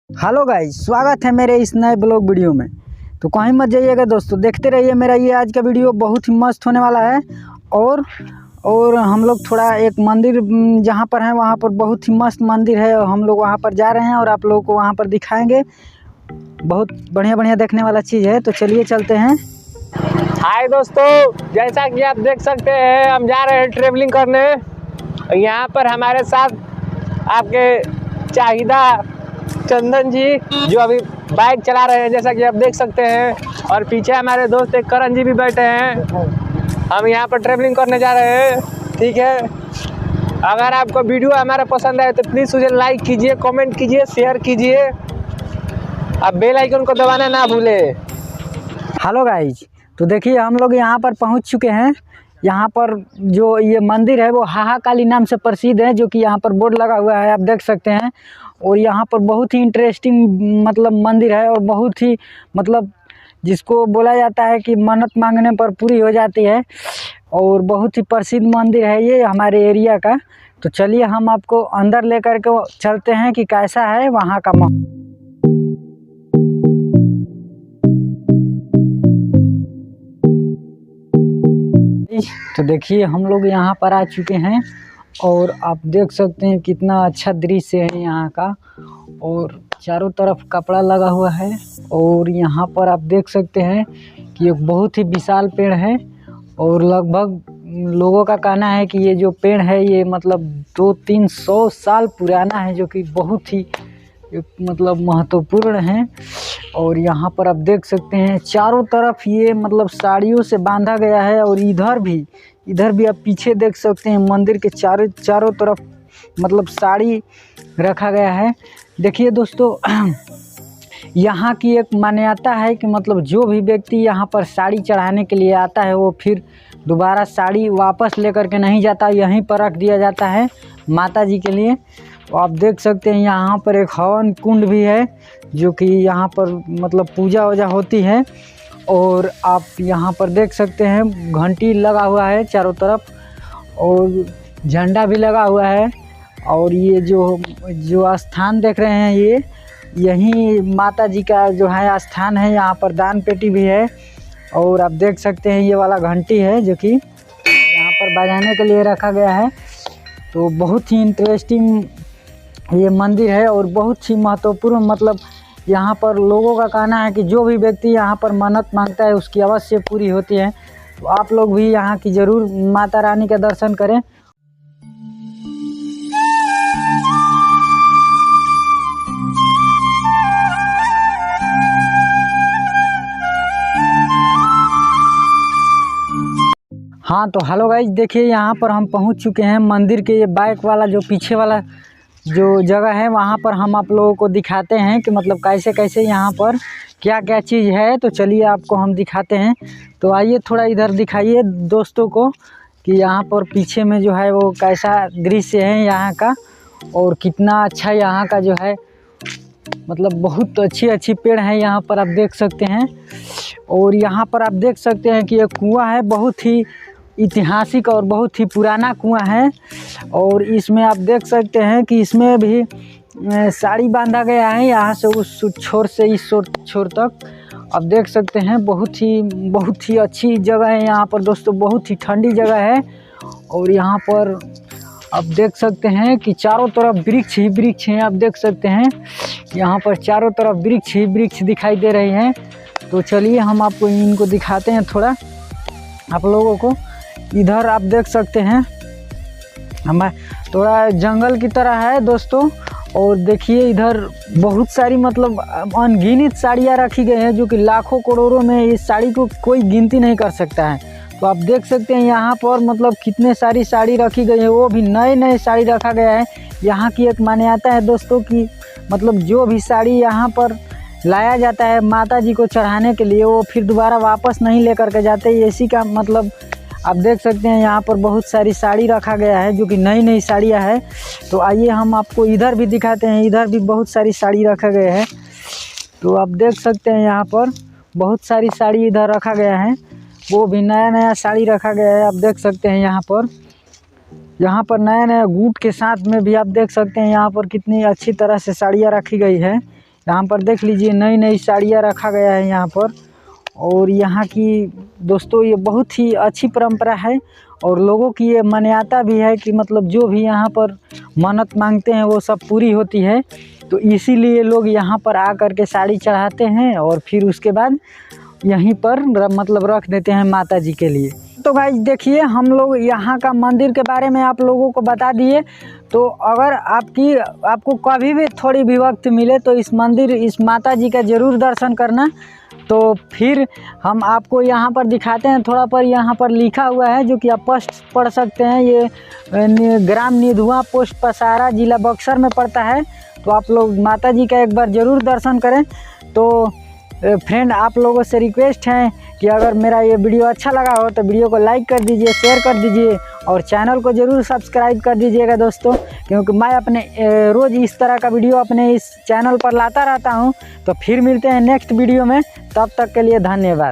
Hello guys, स्वागत है मेरे इस नए ब्लॉग वीडियो में। तो कहीं मत जाइएगा दोस्तों, देखते रहिए मेरा ये आज का वीडियो बहुत ही मस्त होने वाला है। और हम लोग थोड़ा एक मंदिर जहाँ पर है वहाँ पर बहुत ही मस्त मंदिर है और हम लोग वहाँ पर जा रहे हैं और आप लोगों को वहाँ पर दिखाएंगे। बहुत बढ़िया बढ़िया देखने वाला चीज़ है, तो चलिए चलते हैं। हाय दोस्तों, जैसा कि आप देख सकते हैं हम जा रहे हैं ट्रेवलिंग करने। यहाँ पर हमारे साथ आपके चाहिदा चंदन जी जो अभी बाइक चला रहे हैं, जैसा कि आप देख सकते हैं। और पीछे हमारे दोस्त एक करण जी भी बैठे हैं। हम यहाँ पर ट्रेवलिंग करने जा रहे हैं, ठीक है। अगर आपको वीडियो हमारा पसंद आए तो प्लीज़ मुझे लाइक कीजिए, कमेंट कीजिए, शेयर कीजिए। अब बेल आइकन को दबाना ना भूलें। हेलो गाइज, तो देखिए हम लोग यहाँ पर पहुँच चुके हैं। यहाँ पर जो ये मंदिर है वो हाहा काली नाम से प्रसिद्ध है, जो कि यहाँ पर बोर्ड लगा हुआ है, आप देख सकते हैं। और यहाँ पर बहुत ही इंटरेस्टिंग मतलब मंदिर है और बहुत ही मतलब जिसको बोला जाता है कि मन्नत मांगने पर पूरी हो जाती है। और बहुत ही प्रसिद्ध मंदिर है ये हमारे एरिया का। तो चलिए हम आपको अंदर लेकर के चलते हैं कि कैसा है वहाँ का माहौल। तो देखिए हम लोग यहाँ पर आ चुके हैं और आप देख सकते हैं कितना अच्छा दृश्य है यहाँ का। और चारों तरफ कपड़ा लगा हुआ है और यहाँ पर आप देख सकते हैं कि एक बहुत ही विशाल पेड़ है। और लगभग लोगों का कहना है कि ये जो पेड़ है ये मतलब 200-300 साल पुराना है, जो कि बहुत ही मतलब महत्वपूर्ण है। और यहाँ पर आप देख सकते हैं चारों तरफ ये मतलब साड़ियों से बांधा गया है। और इधर भी आप पीछे देख सकते हैं मंदिर के चारों तरफ मतलब साड़ी रखा गया है। देखिए दोस्तों, यहाँ की एक मान्यता है कि मतलब जो भी व्यक्ति यहाँ पर साड़ी चढ़ाने के लिए आता है वो फिर दोबारा साड़ी वापस लेकर के नहीं जाता, यहीं पर रख दिया जाता है माता जी के लिए। तो आप देख सकते हैं यहाँ पर एक हवन कुंड भी है, जो कि यहाँ पर मतलब पूजा वूजा होती है। और आप यहाँ पर देख सकते हैं घंटी लगा हुआ है चारों तरफ और झंडा भी लगा हुआ है। और ये जो स्थान देख रहे हैं ये यही माता जी का जो है स्थान है। यहाँ पर दान पेटी भी है और आप देख सकते हैं ये वाला घंटी है जो कि यहाँ पर बजाने के लिए रखा गया है। तो बहुत ही इंटरेस्टिंग ये मंदिर है और बहुत ही महत्वपूर्ण मतलब यहाँ पर लोगों का कहना है कि जो भी व्यक्ति यहाँ पर मन्नत मांगता है उसकी अवश्य पूरी होती है। तो आप लोग भी यहाँ की ज़रूर माता रानी का दर्शन करें। हाँ तो हेलो गाइज, देखिए यहाँ पर हम पहुँच चुके हैं मंदिर के ये बाइक वाला जो पीछे वाला जो जगह है वहाँ पर हम आप लोगों को दिखाते हैं कि मतलब कैसे कैसे यहाँ पर क्या क्या चीज़ है। तो चलिए आपको हम दिखाते हैं। तो आइए थोड़ा इधर दिखाइए दोस्तों को कि यहाँ पर पीछे में जो है वो कैसा दृश्य है यहाँ का और कितना अच्छा यहाँ का जो है मतलब बहुत अच्छी पेड़ है यहाँ पर आप देख सकते हैं। और यहाँ पर आप देख सकते हैं कि एक कुआं है, बहुत ही ऐतिहासिक और बहुत ही पुराना कुआं है। और इसमें आप देख सकते हैं कि इसमें भी साड़ी बांधा गया है, यहाँ से उस छोर से इस छोर तक आप देख सकते हैं। बहुत ही अच्छी जगह है यहाँ पर दोस्तों, बहुत ही ठंडी जगह है। और यहाँ पर आप देख सकते हैं कि चारों तरफ वृक्ष ही वृक्ष हैं। आप देख सकते हैं यहाँ पर चारों तरफ वृक्ष ही वृक्ष दिखाई दे रहे हैं। तो चलिए हम आपको इनको दिखाते हैं थोड़ा आप लोगों को। इधर आप देख सकते हैं हमारा थोड़ा जंगल की तरह है दोस्तों। और देखिए इधर बहुत सारी मतलब अनगिनत साड़ियाँ रखी गई हैं, जो कि लाखों करोड़ों में इस साड़ी को कोई गिनती नहीं कर सकता है। तो आप देख सकते हैं यहाँ पर मतलब कितने सारी साड़ी रखी गई है, वो भी नए साड़ी रखा गया है। यहाँ की एक मान्यता है दोस्तों कि मतलब जो भी साड़ी यहाँ पर लाया जाता है माता जी को चढ़ाने के लिए वो फिर दोबारा वापस नहीं लेकर के जाते, इसी का मतलब आप देख सकते हैं यहाँ पर बहुत सारी साड़ी रखा गया है, जो कि नई साड़ियाँ है। तो आइए हम आपको इधर भी दिखाते हैं, इधर भी बहुत सारी साड़ी रखा गया है। तो आप देख सकते हैं यहाँ पर बहुत सारी साड़ी इधर रखा गया है, वो भी नया साड़ी रखा गया है। आप देख सकते हैं यहाँ पर नया गुट के साथ में भी आप देख सकते हैं यहाँ पर कितनी अच्छी तरह से साड़ियाँ रखी गई है। यहाँ पर देख लीजिए नई नई साड़ियाँ रखा गया है यहाँ पर। और यहाँ की दोस्तों ये बहुत ही अच्छी परंपरा है और लोगों की ये मान्यता भी है कि मतलब जो भी यहाँ पर मन्नत मांगते हैं वो सब पूरी होती है। तो इसीलिए लोग यहाँ पर आकर के साड़ी चढ़ाते हैं और फिर उसके बाद यहीं पर मतलब रख देते हैं माता जी के लिए। तो गाइस देखिए हम लोग यहाँ का मंदिर के बारे में आप लोगों को बता दिए। तो अगर आपको कभी भी थोड़ी भी वक्त मिले तो इस मंदिर इस माता जी का ज़रूर दर्शन करना। तो फिर हम आपको यहाँ पर दिखाते हैं थोड़ा पर यहाँ पर लिखा हुआ है जो कि आप पढ़ सकते हैं। ये ग्राम निधुआ पोस्ट पसारा जिला बक्सर में पड़ता है। तो आप लोग माता जी का एक बार ज़रूर दर्शन करें। तो फ्रेंड आप लोगों से रिक्वेस्ट है कि अगर मेरा ये वीडियो अच्छा लगा हो तो वीडियो को लाइक कर दीजिए, शेयर कर दीजिए और चैनल को ज़रूर सब्सक्राइब कर दीजिएगा दोस्तों, क्योंकि मैं अपने रोज़ इस तरह का वीडियो अपने इस चैनल पर लाता रहता हूँ। तो फिर मिलते हैं नेक्स्ट वीडियो में, तब तक के लिए धन्यवाद।